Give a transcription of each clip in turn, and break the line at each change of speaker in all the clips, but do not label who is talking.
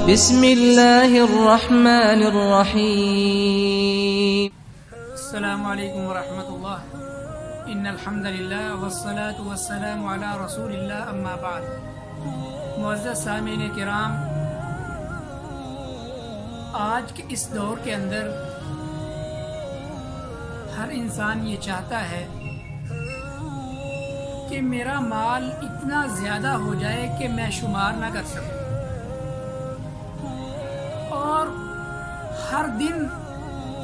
بسم اللہ الرحمن الرحیم۔
السلام علیکم ورحمۃ اللہ۔ ان الحمد للہ والصلاة والسلام علی رسول اللہ، اما بعد۔ معزز سامعین کرام، آج کے اس دور کے اندر ہر انسان یہ چاہتا ہے کہ میرا مال اتنا زیادہ ہو جائے کہ میں شمار نہ کر سکوں، اور ہر دن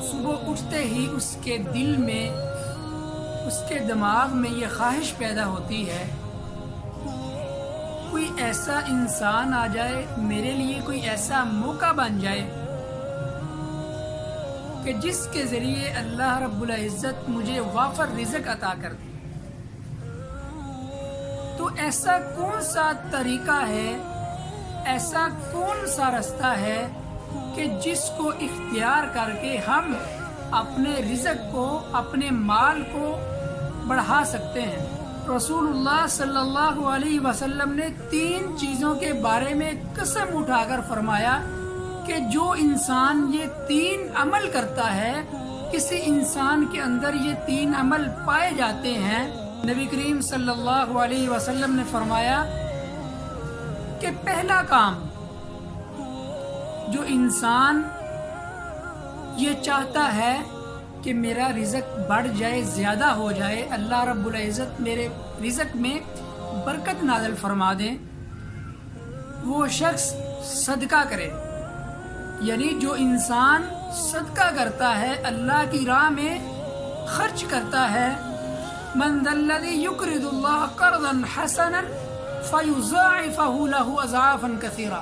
صبح اٹھتے ہی اس کے دل میں، اس کے دماغ میں یہ خواہش پیدا ہوتی ہے کوئی ایسا انسان آ جائے، میرے لیے کوئی ایسا موقع بن جائے کہ جس کے ذریعے اللہ رب العزت مجھے وافر رزق عطا کر دے۔ تو ایسا کون سا طریقہ ہے، ایسا کون سا رستہ ہے کہ جس کو اختیار کر کے ہم اپنے رزق کو، اپنے مال کو بڑھا سکتے ہیں؟ رسول اللہ صلی اللہ علیہ وسلم نے 3 چیزوں کے بارے میں قسم اٹھا کر فرمایا کہ جو انسان یہ 3 عمل کرتا ہے، کسی انسان کے اندر یہ 3 عمل پائے جاتے ہیں۔ نبی کریم صلی اللہ علیہ وسلم نے فرمایا کہ پہلا کام، جو انسان یہ چاہتا ہے کہ میرا رزق بڑھ جائے، زیادہ ہو جائے، اللہ رب العزت میرے رزق میں برکت نازل فرما دیں، وہ شخص صدقہ کرے۔ یعنی جو انسان صدقہ کرتا ہے، اللہ کی راہ میں خرچ کرتا ہے، من ذا الذی یقرض اللہ قرضا حسنا فیضاعفہ لہ اضعافا کثیرا۔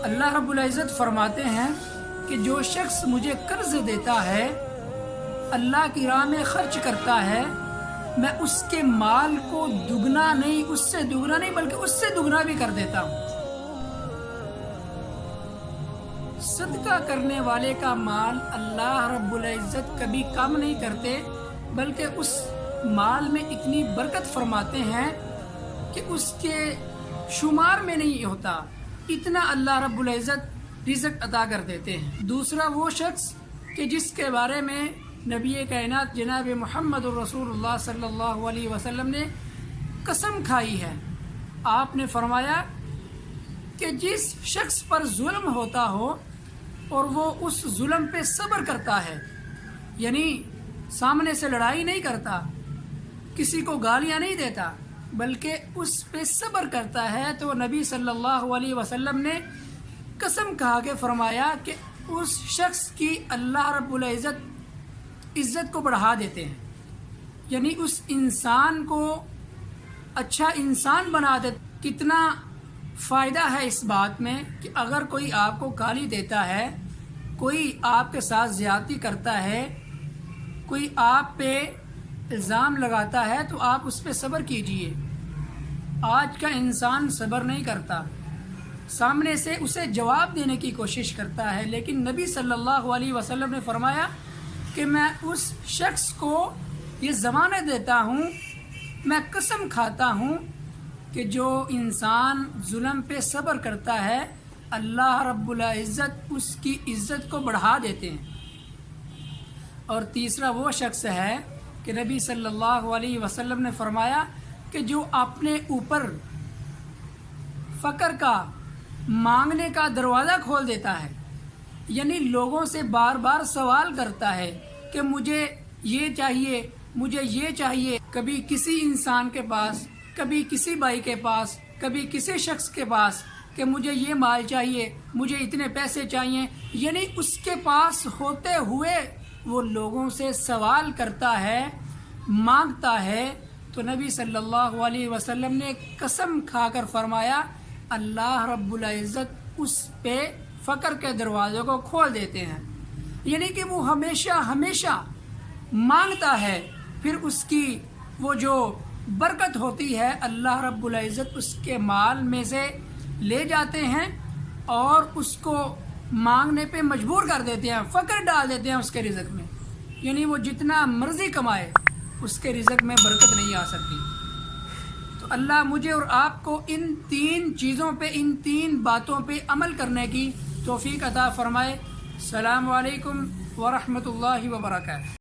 اللہ رب العزت فرماتے ہیں کہ جو شخص مجھے قرض دیتا ہے، اللہ کی راہ میں خرچ کرتا ہے، میں اس کے مال کو دگنا نہیں، اس سے دگنا نہیں بلکہ اس سے دگنا بھی کر دیتا ہوں۔ صدقہ کرنے والے کا مال اللہ رب العزت کبھی کم نہیں کرتے، بلکہ اس مال میں اتنی برکت فرماتے ہیں کہ اس کے شمار میں نہیں ہوتا، اتنا اللہ رب العزت رزق عطا کر دیتے ہیں۔ دوسرا وہ شخص کہ جس کے بارے میں نبی کائنات جناب محمد الرسول اللہ صلی اللہ علیہ وسلم نے قسم کھائی ہے، آپ نے فرمایا کہ جس شخص پر ظلم ہوتا ہو اور وہ اس ظلم پہ صبر کرتا ہے، یعنی سامنے سے لڑائی نہیں کرتا، کسی کو گالیاں نہیں دیتا، بلکہ اس پہ صبر کرتا ہے، تو نبی صلی اللہ علیہ وسلم نے قسم کھا کے فرمایا کہ اس شخص کی اللہ رب العزت عزت کو بڑھا دیتے ہیں۔ یعنی اس انسان کو اچھا انسان بنا دے۔ کتنا فائدہ ہے اس بات میں کہ اگر کوئی آپ کو گالی دیتا ہے، کوئی آپ کے ساتھ زیادتی کرتا ہے، کوئی آپ پہ الزام لگاتا ہے، تو آپ اس پہ صبر کیجئے۔ آج کا انسان صبر نہیں کرتا، سامنے سے اسے جواب دینے کی کوشش کرتا ہے، لیکن نبی صلی اللہ علیہ وسلم نے فرمایا کہ میں اس شخص کو یہ ضمانت دیتا ہوں، میں قسم کھاتا ہوں کہ جو انسان ظلم پہ صبر کرتا ہے، اللہ رب العزت اس کی عزت کو بڑھا دیتے ہیں۔ اور تیسرا وہ شخص ہے کہ نبی صلی اللہ علیہ وسلم نے فرمایا کہ جو اپنے اوپر فقر کا، مانگنے کا دروازہ کھول دیتا ہے، یعنی لوگوں سے بار بار سوال کرتا ہے کہ مجھے یہ چاہیے، مجھے یہ چاہیے، کبھی کسی انسان کے پاس، کبھی کسی بھائی کے پاس، کبھی کسی شخص کے پاس کہ مجھے یہ مال چاہیے، مجھے اتنے پیسے چاہیے، یعنی اس کے پاس ہوتے ہوئے وہ لوگوں سے سوال کرتا ہے، مانگتا ہے، تو نبی صلی اللہ علیہ وسلم نے قسم کھا کر فرمایا اللہ رب العزت اس پہ فقر کے دروازوں کو کھول دیتے ہیں۔ یعنی کہ وہ ہمیشہ ہمیشہ مانگتا ہے، پھر اس کی وہ جو برکت ہوتی ہے اللہ رب العزت اس کے مال میں سے لے جاتے ہیں اور اس کو مانگنے پہ مجبور کر دیتے ہیں، فقر ڈال دیتے ہیں اس کے رزق میں۔ یعنی وہ جتنا مرضی کمائے، اس کے رزق میں برکت نہیں آ سکتی۔ تو اللہ مجھے اور آپ کو ان 3 چیزوں پہ، ان 3 باتوں پہ عمل کرنے کی توفیق عطا فرمائے۔ السلام علیکم ورحمۃ اللہ وبرکاتہ۔